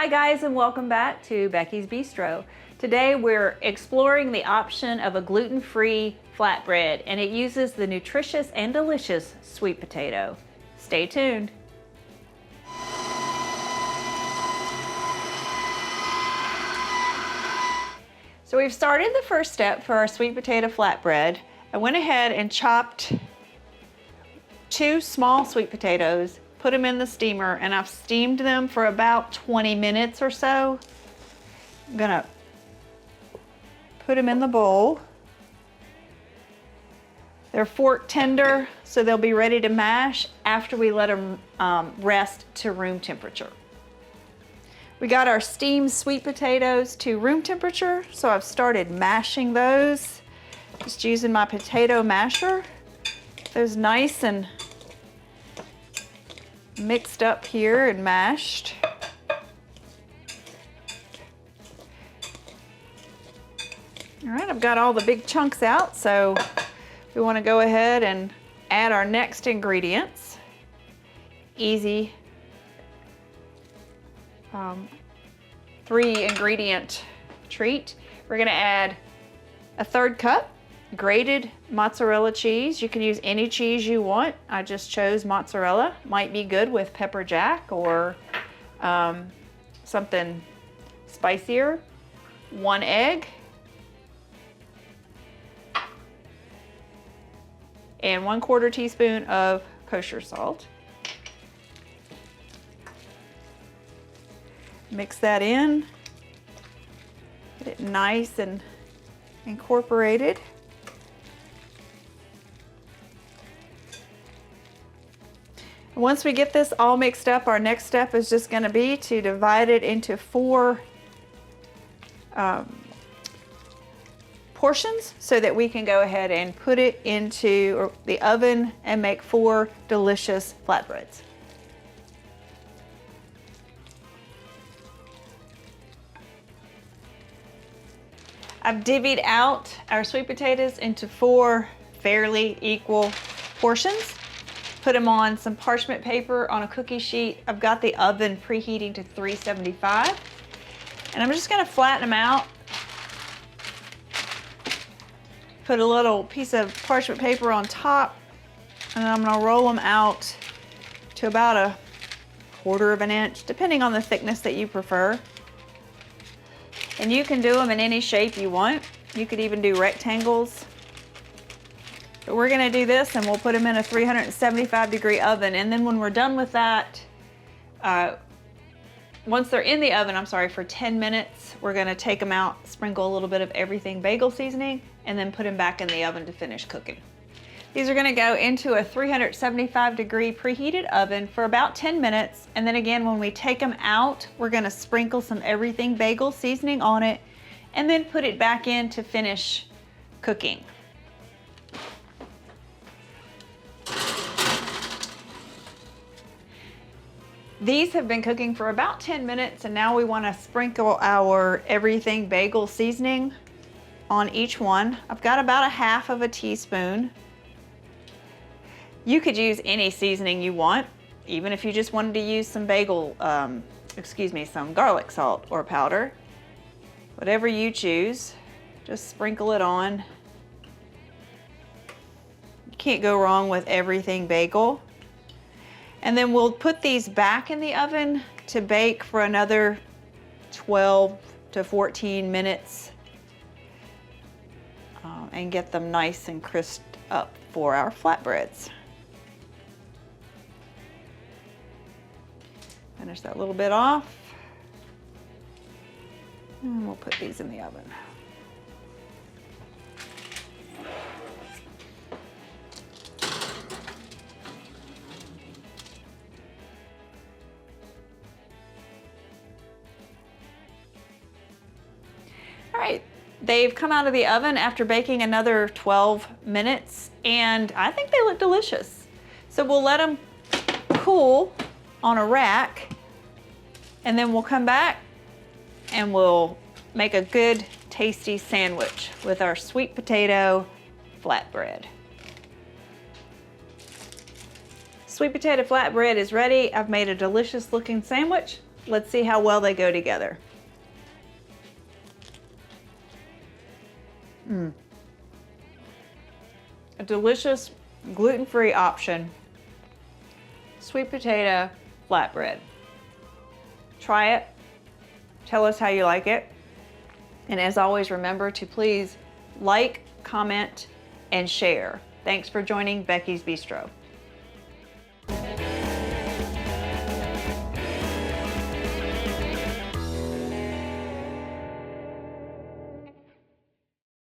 Hi guys, and welcome back to Becky's Bistro. Today we're exploring the option of a gluten-free flatbread, and it uses the nutritious and delicious sweet potato. Stay tuned. So we've started the first step for our sweet potato flatbread. I went ahead and chopped 2 small sweet potatoes, put them in the steamer, and I've steamed them for about 20 minutes or so. I'm gonna put them in the bowl. They're fork tender, so they'll be ready to mash after we let them rest to room temperature. We got our steamed sweet potatoes to room temperature, so I've started mashing those. Just using my potato masher. Those nice and mixed up here and mashed. All right, I've got all the big chunks out, so we want to go ahead and add our next ingredients. Easy 3-ingredient treat. We're going to add a 1/3 cup grated mozzarella cheese. You can use any cheese you want. I just chose mozzarella. Might be good with pepper jack or something spicier. 1 egg. And 1/4 teaspoon of kosher salt. Mix that in. Get it nice and incorporated. Once we get this all mixed up, our next step is just going to be to divide it into 4 portions so that we can go ahead and put it into the oven and make 4 delicious flatbreads. I've divvied out our sweet potatoes into 4 fairly equal portions. Put them on some parchment paper on a cookie sheet. I've got the oven preheating to 375. And I'm just gonna flatten them out. Put a little piece of parchment paper on top, and I'm gonna roll them out to about 1/4 of an inch, depending on the thickness that you prefer. And you can do them in any shape you want. You could even do rectangles. But we're gonna do this, and we'll put them in a 375-degree oven. And then when we're done with that, once they're in the oven, for 10 minutes, we're gonna take them out, sprinkle a little bit of everything bagel seasoning, and then put them back in the oven to finish cooking. These are gonna go into a 375-degree preheated oven for about 10 minutes. And then again, when we take them out, we're gonna sprinkle some everything bagel seasoning on it, and then put it back in to finish cooking. These have been cooking for about 10 minutes, and now we want to sprinkle our everything bagel seasoning on each one. I've got about 1/2 teaspoon. You could use any seasoning you want, even if you just wanted to use some some garlic salt or powder. Whatever you choose, just sprinkle it on. You can't go wrong with everything bagel. And then we'll put these back in the oven to bake for another 12 to 14 minutes and get them nice and crisped up for our flatbreads. Finish that little bit off, and we'll put these in the oven. All right, they've come out of the oven after baking another 12 minutes, and I think they look delicious. So we'll let them cool on a rack, and then we'll come back and we'll make a good, tasty sandwich with our sweet potato flatbread. Sweet potato flatbread is ready. I've made a delicious looking sandwich, Let's see how well they go together. A delicious gluten-free option. Sweet potato flatbread. Try it. Tell us how you like it. And as always, remember to please like, comment, and share. Thanks for joining Becky's Bistro.